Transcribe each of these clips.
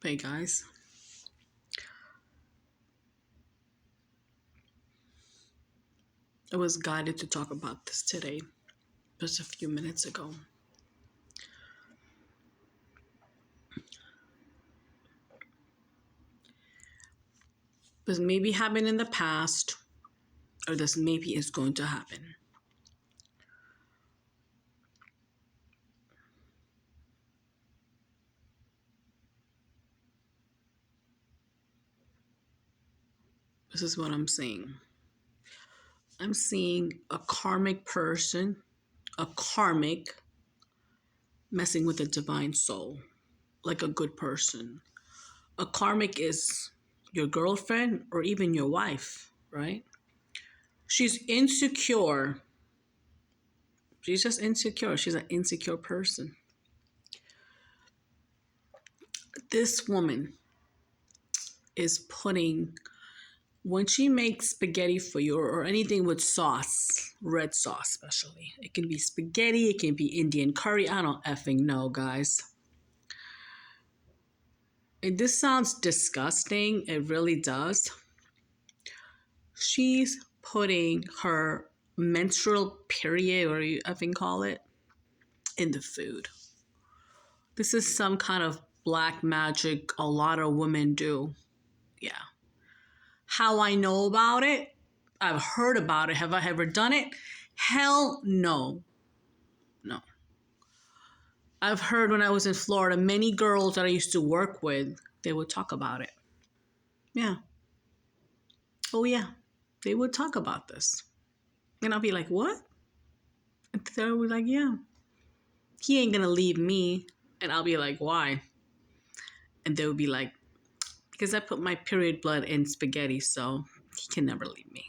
Hey guys, I was guided to talk about this today, just a few minutes ago. This maybe happened in the past, or this maybe is going to happen. This is what I'm seeing. I'm seeing a karmic person, a karmic messing with a divine soul, like a good person. A karmic is your girlfriend or even your wife, right? She's insecure. She's just insecure. She's an insecure person. This woman is putting, when she makes spaghetti for you or anything with sauce, red sauce especially, it can be spaghetti, it can be Indian curry, I don't effing know, guys. And this sounds disgusting, it really does. She's putting her menstrual period, or you effing call it, in the food. This is some kind of black magic a lot of women do. Yeah. How I know about it? I've heard about it. Have I ever done it? Hell no. No. I've heard when I was in Florida, many girls that I used to work with, they would talk about it. Yeah. Oh, yeah. They would talk about this. And I'll be like, what? And they would be like, yeah. He ain't going to leave me. And I'll be like, why? And they would be like, because I put my period blood in spaghetti, so he can never leave me.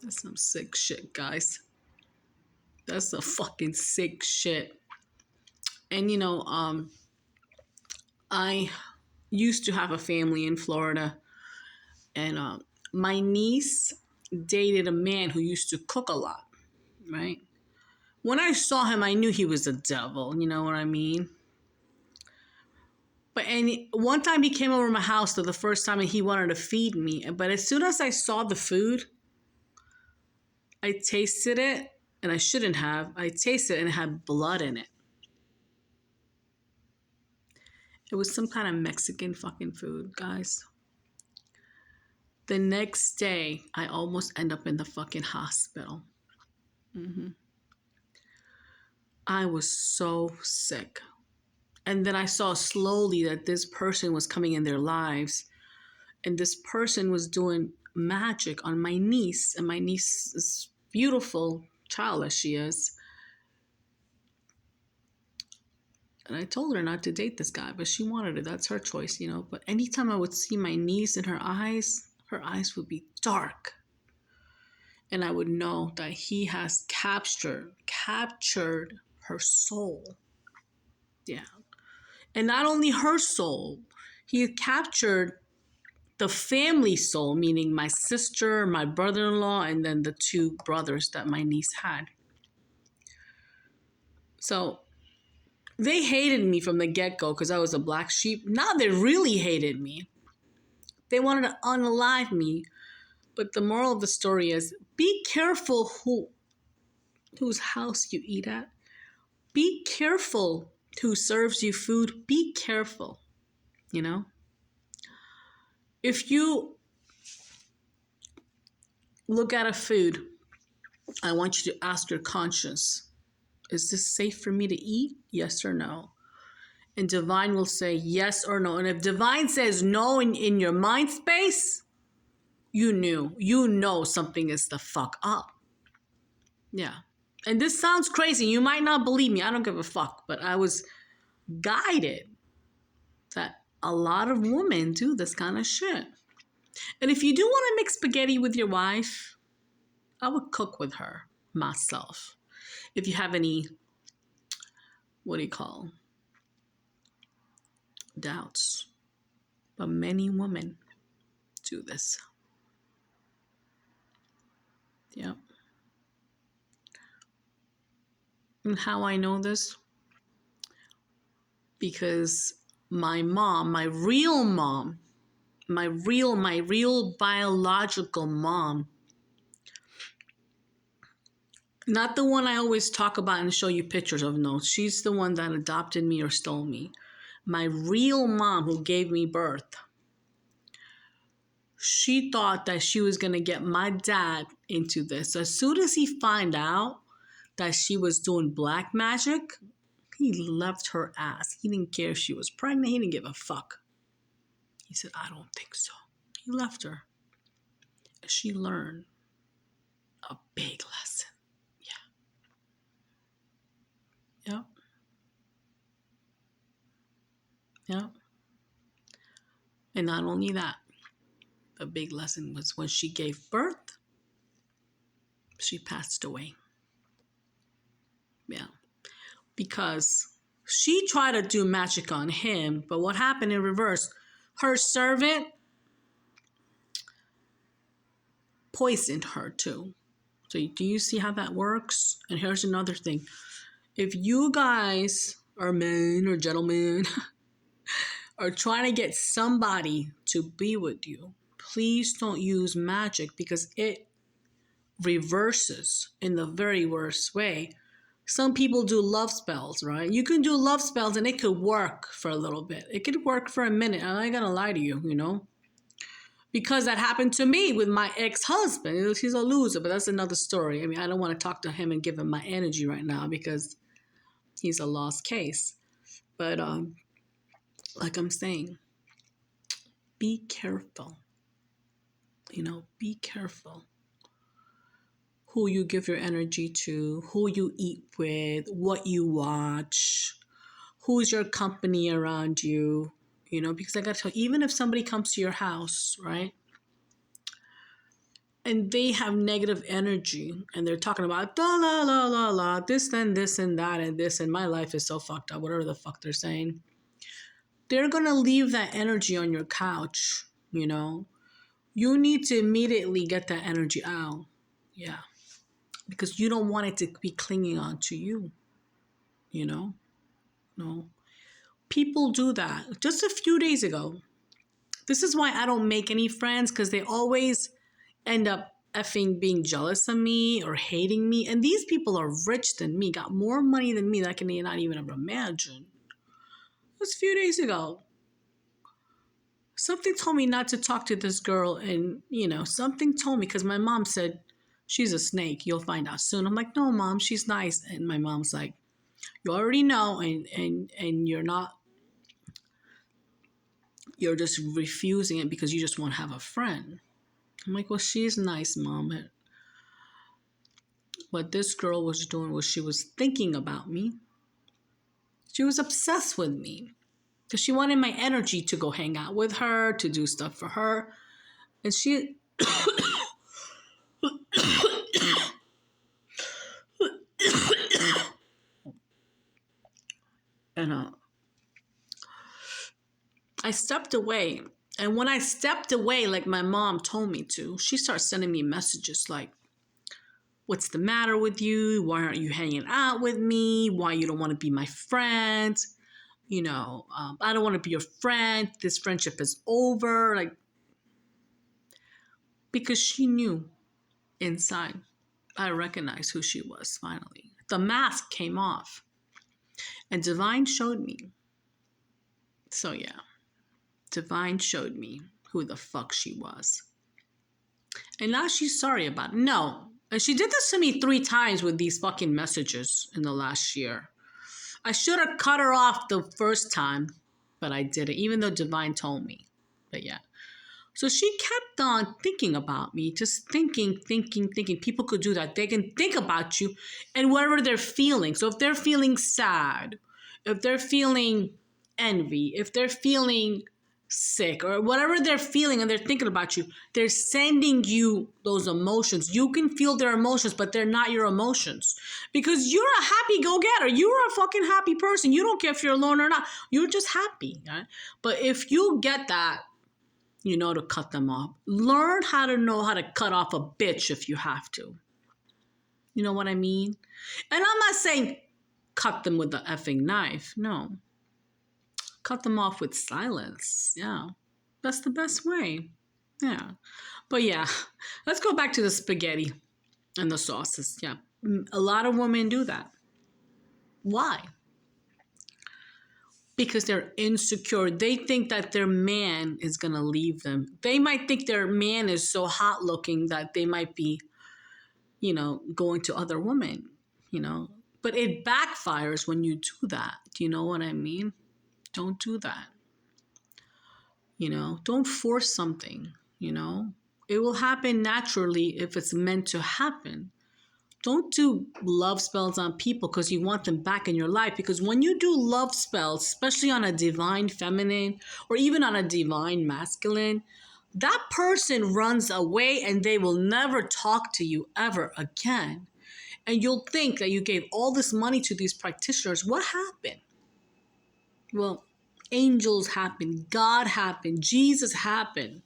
That's some sick shit, guys. That's some fucking sick shit. And I used to have a family in Florida, and my niece dated a man who used to cook a lot, right? When I saw him, I knew he was a devil, you know what I mean? And one time he came over to my house for the first time and he wanted to feed me. But as soon as I saw the food, I tasted it, and I shouldn't have. I tasted it and it had blood in it. It was some kind of Mexican fucking food, guys. The next day, I almost end up in the fucking hospital. I was so sick. And then I saw slowly that this person was coming in their lives, and this person was doing magic on my niece. And my niece is beautiful child as she is. And I told her not to date this guy, but she wanted it. That's her choice, you know. But anytime I would see my niece in her eyes would be dark. And I would know that he has captured her soul. Yeah. And not only her soul, he had captured the family soul, meaning my sister, my brother-in-law, and then the two brothers that my niece had. So they hated me from the get-go because I was a black sheep. Now they really hated me. They wanted to unalive me. But the moral of the story is, be careful whose house you eat at. Be careful who serves you food. Be careful, you know? If you look at a food, I want you to ask your conscience, is this safe for me to eat? Yes or no? And divine will say yes or no. And if divine says no in your mind space, you know something is the fuck up. Yeah. And this sounds crazy. You might not believe me. I don't give a fuck. But I was guided that a lot of women do this kind of shit. And if you do want to make spaghetti with your wife, I would cook with her myself. If you have any, what do you call, doubts. But many women do this. Yep. And how I know this? because my mom, my real biological mom, not the one I always talk about and show you pictures of, no, she's the one that adopted me or stole me. My real mom who gave me birth, she thought that she was going to get my dad into this. As soon as he found out that she was doing black magic, he left her ass. He didn't care if she was pregnant. He didn't give a fuck. He said, I don't think so. He left her. She learned a big lesson. Yeah. Yep. Yep. And not only that, the big lesson was when she gave birth, she passed away. Yeah. Because she tried to do magic on him, but what happened in reverse? Her servant poisoned her too. So do you see how that works? And here's another thing. If you guys are men or gentlemen are trying to get somebody to be with you, please don't use magic because it reverses in the very worst way. Some people do love spells, right? You can do love spells and it could work for a little bit. It could work for a minute. I'm not gonna lie to you, you know? Because that happened to me with my ex-husband. He's a loser, but that's another story. I mean, I don't want to talk to him and give him my energy right now because he's a lost case. But like I'm saying, be careful. You know, be careful who you give your energy to, who you eat with, what you watch, who's your company around you, you know, because I got to tell you, even if somebody comes to your house, right, and they have negative energy and they're talking about la la la la la, this and this and that and this, and my life is so fucked up, whatever the fuck they're saying, they're going to leave that energy on your couch, you know. You need to immediately get that energy out. Yeah. Because you don't want it to be clinging on to you, you know? No. People do that. Just a few days ago, this is why I don't make any friends, because they always end up effing being jealous of me or hating me. And these people are rich than me, got more money than me that I can not even imagine. Just a few days ago, something told me not to talk to this girl. And, you know, something told me, because my mom said, she's a snake. You'll find out soon. I'm like, no, Mom, she's nice. And my mom's like, you already know, and you're not, you're just refusing it because you just want to have a friend. I'm like, well, she's nice, Mom. What this girl was doing was she was thinking about me. She was obsessed with me because she wanted my energy to go hang out with her, to do stuff for her. And she... and I stepped away. And when I stepped away, like my mom told me to, she started sending me messages like, what's the matter with you? Why aren't you hanging out with me? Why you don't want to be my friend? You know, I don't want to be your friend. This friendship is over. Like, because she knew inside, I recognized who she was finally. The mask came off. And Divine showed me. So yeah, Divine showed me who the fuck she was. And now she's sorry about it. No. And she did this to me 3 times with these fucking messages in the last year. I should have cut her off the first time, but I didn't, even though Divine told me. But yeah. So she kept on thinking about me, just thinking. People could do that. They can think about you and whatever they're feeling. So if they're feeling sad, if they're feeling envy, if they're feeling sick or whatever they're feeling and they're thinking about you, they're sending you those emotions. You can feel their emotions, but they're not your emotions because you're a happy go-getter. You're a fucking happy person. You don't care if you're alone or not. You're just happy. Right? But if you get that, you know to cut them off. Learn how to know how to cut off a bitch if you have to. You know what I mean? And I'm not saying cut them with the effing knife. No. cut them off with silence. Yeah. That's the best way. Yeah. But yeah, let's go back to the spaghetti and the sauces. Yeah. A lot of women do that. Why? Because they're insecure. They think that their man is going to leave them. They might think their man is so hot looking that they might be, going to other women. But it backfires when you do that. Do you know what I mean? Don't do that. Don't force something. It will happen naturally if it's meant to happen. Don't do love spells on people because you want them back in your life. Because when you do love spells, especially on a divine feminine or even on a divine masculine, that person runs away and they will never talk to you ever again. And you'll think that you gave all this money to these practitioners. What happened? Well, angels happened, God happened, Jesus happened.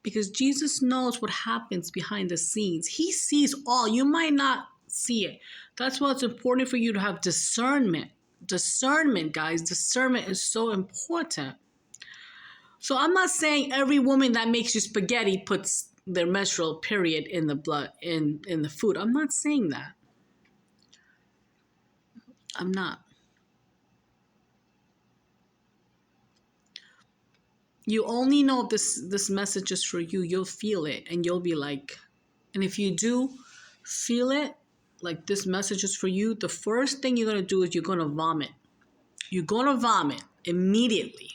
Because Jesus knows what happens behind the scenes. He sees all. You might not see it. That's why it's important for you to have discernment. Discernment, guys. Discernment is so important. So I'm not saying every woman that makes you spaghetti puts their menstrual period in the blood, in the food. I'm not saying that. I'm not. You only know if this message is for you. You'll feel it and you'll be like, and if you do feel it, like this message is for you, the first thing you're going to do is you're going to vomit. You're going to vomit immediately.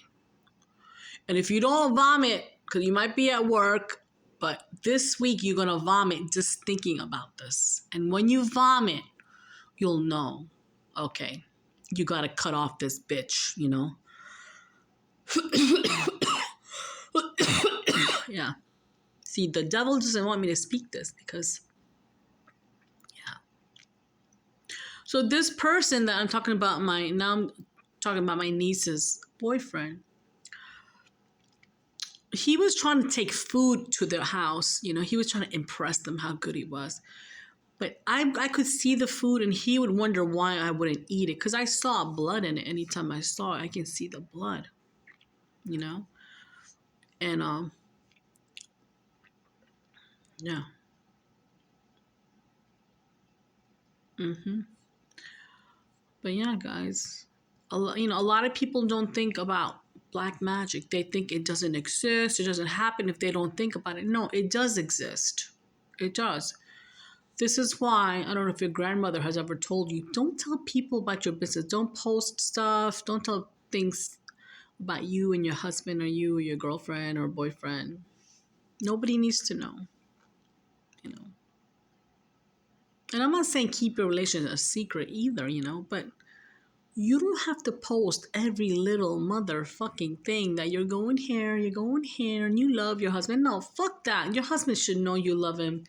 And if you don't vomit, because you might be at work, but this week you're going to vomit just thinking about this. And when you vomit, you'll know, okay, you got to cut off this bitch. Yeah. See, the devil doesn't want me to speak this because, yeah. So this person that I'm talking about, I'm talking about my niece's boyfriend. He was trying to take food to their house. He was trying to impress them how good he was. But I could see the food and he would wonder why I wouldn't eat it. Because I saw blood in it. Anytime I saw it, I can see the blood. And yeah. But yeah, guys, a lot of people don't think about black magic. They think it doesn't exist. It doesn't happen if they don't think about it. No, it does exist. It does. This is why, I don't know if your grandmother has ever told you, don't tell people about your business. Don't post stuff. Don't tell things about you and your husband or you or your girlfriend or boyfriend. Nobody needs to know. And I'm not saying keep your relationship a secret either, but you don't have to post every little motherfucking thing that you're going here, and you love your husband. No, fuck that. Your husband should know you love him,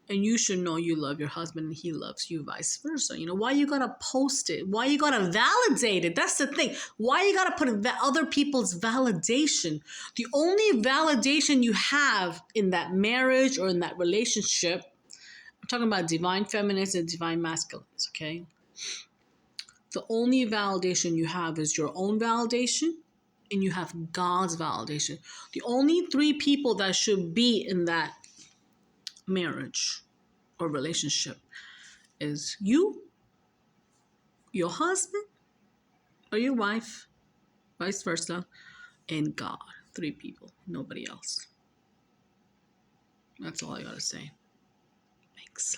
and you should know you love your husband and he loves you, vice versa. Why you gotta post it? Why you gotta validate it? That's the thing. Why you gotta put other people's validation? The only validation you have in that marriage or in that relationship, I'm talking about divine feminines and divine masculines, okay? The only validation you have is your own validation and you have God's validation. The only three people that should be in that marriage or relationship is you, your husband, or your wife, vice versa, and God. Three people, nobody else. That's all I gotta say. Thanks.